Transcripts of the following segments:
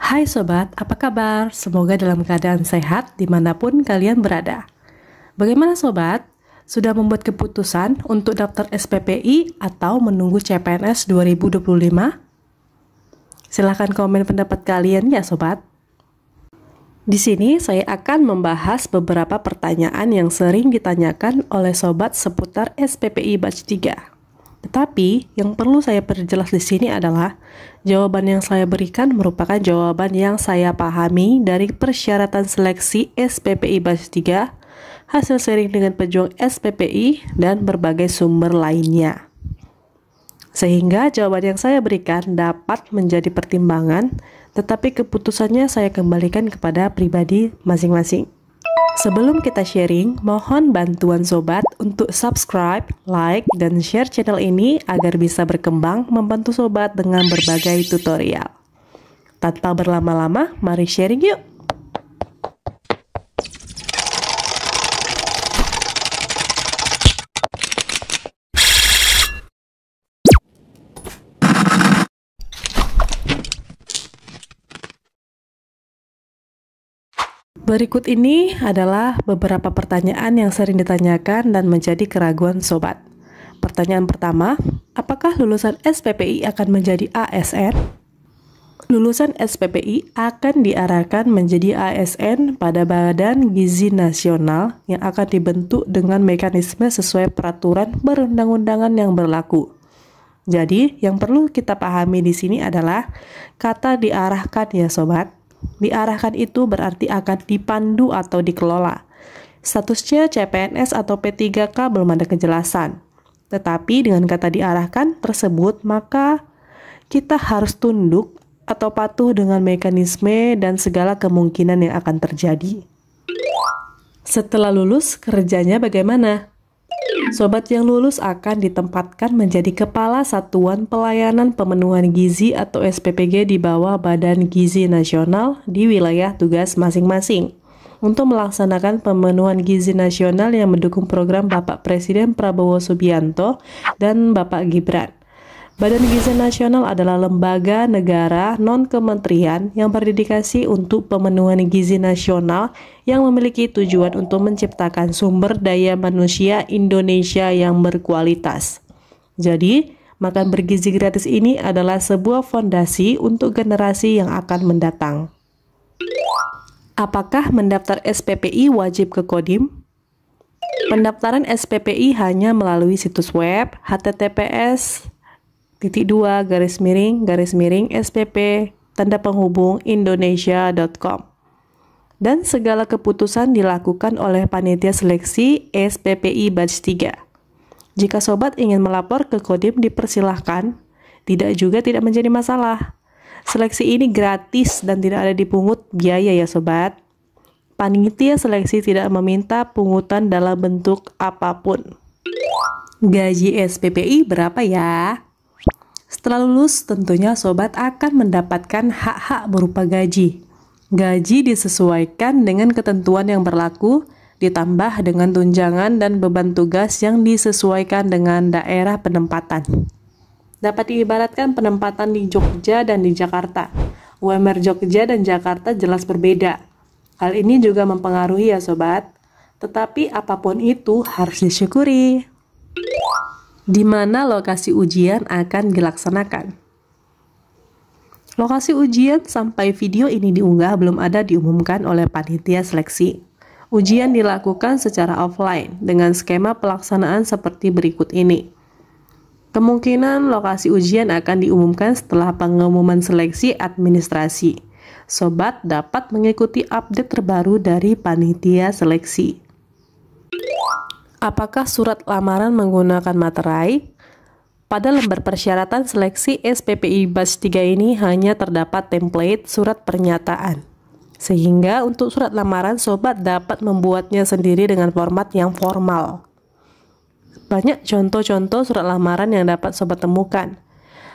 Hai sobat, apa kabar? Semoga dalam keadaan sehat dimanapun kalian berada. Bagaimana sobat? Sudah membuat keputusan untuk daftar SPPI atau menunggu CPNS 2025? Silahkan komen pendapat kalian ya sobat. Di sini saya akan membahas beberapa pertanyaan yang sering ditanyakan oleh sobat seputar SPPI Batch 3. Tetapi, yang perlu saya perjelas di sini adalah jawaban yang saya berikan merupakan jawaban yang saya pahami dari persyaratan seleksi SPPI Batch 3, hasil sharing dengan pejuang SPPI, dan berbagai sumber lainnya. Sehingga jawaban yang saya berikan dapat menjadi pertimbangan, tetapi keputusannya saya kembalikan kepada pribadi masing-masing. Sebelum kita sharing, mohon bantuan sobat untuk subscribe, like, dan share channel ini agar bisa berkembang membantu sobat dengan berbagai tutorial. Tanpa berlama-lama, mari sharing yuk! Berikut ini adalah beberapa pertanyaan yang sering ditanyakan dan menjadi keraguan sobat. Pertanyaan pertama, apakah lulusan SPPI akan menjadi ASN? Lulusan SPPI akan diarahkan menjadi ASN pada Badan Gizi Nasional yang akan dibentuk dengan mekanisme sesuai peraturan perundang-undangan yang berlaku. Jadi, yang perlu kita pahami di sini adalah kata diarahkan ya sobat. Diarahkan itu berarti akan dipandu atau dikelola. Statusnya CPNS atau P3K belum ada kejelasan. Tetapi dengan kata diarahkan tersebut, maka kita harus tunduk atau patuh dengan mekanisme dan segala kemungkinan yang akan terjadi. Setelah lulus, kerjanya bagaimana? Sobat yang lulus akan ditempatkan menjadi Kepala Satuan Pelayanan Pemenuhan Gizi atau SPPG di bawah Badan Gizi Nasional di wilayah tugas masing-masing untuk melaksanakan pemenuhan gizi nasional yang mendukung program Bapak Presiden Prabowo Subianto dan Bapak Gibran. Badan Gizi Nasional adalah lembaga negara non-kementerian yang berdedikasi untuk pemenuhan gizi nasional yang memiliki tujuan untuk menciptakan sumber daya manusia Indonesia yang berkualitas. Jadi, makan bergizi gratis ini adalah sebuah fondasi untuk generasi yang akan mendatang. Apakah mendaftar SPPI wajib ke Kodim? Pendaftaran SPPI hanya melalui situs web https://spp.indonesia.com dan segala keputusan dilakukan oleh panitia seleksi SPPI Batch 3. Jika sobat ingin melapor ke Kodim dipersilahkan, tidak menjadi masalah. Seleksi ini gratis dan tidak ada dipungut biaya ya sobat. Panitia seleksi tidak meminta pungutan dalam bentuk apapun. Gaji SPPI berapa ya? Setelah lulus, tentunya sobat akan mendapatkan hak-hak berupa gaji. Gaji disesuaikan dengan ketentuan yang berlaku, ditambah dengan tunjangan dan beban tugas yang disesuaikan dengan daerah penempatan. Dapat diibaratkan penempatan di Jogja dan di Jakarta. UMR Jogja dan Jakarta jelas berbeda. Hal ini juga mempengaruhi ya sobat. Tetapi apapun itu harus disyukuri. Di mana lokasi ujian akan dilaksanakan? Lokasi ujian sampai video ini diunggah belum ada diumumkan oleh panitia seleksi. Ujian dilakukan secara offline dengan skema pelaksanaan seperti berikut ini. Kemungkinan lokasi ujian akan diumumkan setelah pengumuman seleksi administrasi. Sobat dapat mengikuti update terbaru dari panitia seleksi. Apakah surat lamaran menggunakan materai? Pada lembar persyaratan seleksi SPPI Batch 3 ini hanya terdapat template surat pernyataan. Sehingga untuk surat lamaran sobat dapat membuatnya sendiri dengan format yang formal. Banyak contoh-contoh surat lamaran yang dapat sobat temukan.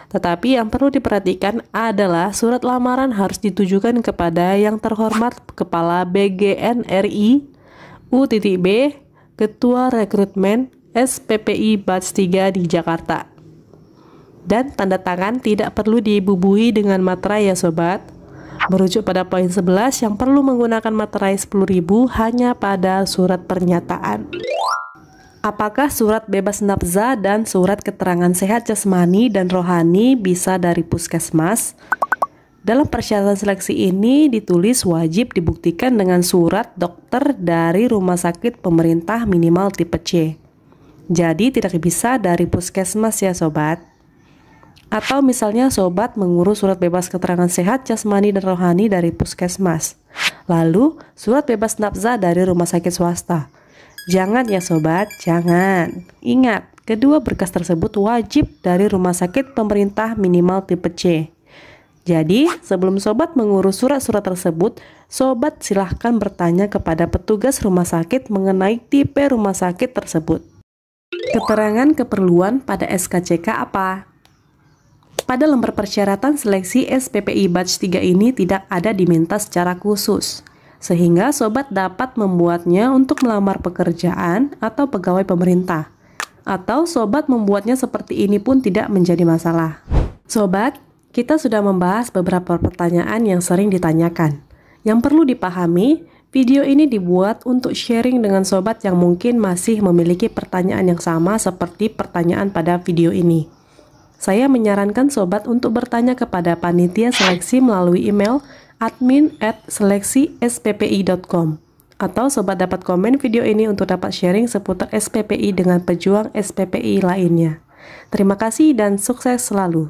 Tetapi yang perlu diperhatikan adalah surat lamaran harus ditujukan kepada yang terhormat Kepala BGN RI U.B, Ketua Rekrutmen SPPI Batch 3 di Jakarta. Dan tanda tangan tidak perlu dibubui dengan materai ya sobat. Merujuk pada poin 11 yang perlu menggunakan materai 10.000 hanya pada surat pernyataan. Apakah surat bebas nafza dan surat keterangan sehat jasmani dan rohani bisa dari puskesmas? Dalam persyaratan seleksi ini ditulis wajib dibuktikan dengan surat dokter dari rumah sakit pemerintah minimal tipe C. Jadi tidak bisa dari puskesmas ya sobat. Atau misalnya sobat mengurus surat bebas keterangan sehat jasmani dan rohani dari puskesmas. Lalu surat bebas nafza dari rumah sakit swasta. Jangan ya sobat, jangan. Ingat, kedua berkas tersebut wajib dari rumah sakit pemerintah minimal tipe C. Jadi, sebelum sobat mengurus surat-surat tersebut, sobat silahkan bertanya kepada petugas rumah sakit mengenai tipe rumah sakit tersebut. Keterangan keperluan pada SKCK apa? Pada lembar persyaratan seleksi SPPI Batch 3 ini tidak ada diminta secara khusus, sehingga sobat dapat membuatnya untuk melamar pekerjaan atau pegawai pemerintah. Atau sobat membuatnya seperti ini pun tidak menjadi masalah. Sobat, kita sudah membahas beberapa pertanyaan yang sering ditanyakan. Yang perlu dipahami, video ini dibuat untuk sharing dengan sobat yang mungkin masih memiliki pertanyaan yang sama seperti pertanyaan pada video ini. Saya menyarankan sobat untuk bertanya kepada panitia seleksi melalui email admin@seleksi-sppi.com, atau sobat dapat komen video ini untuk dapat sharing seputar SPPI dengan pejuang SPPI lainnya. Terima kasih dan sukses selalu.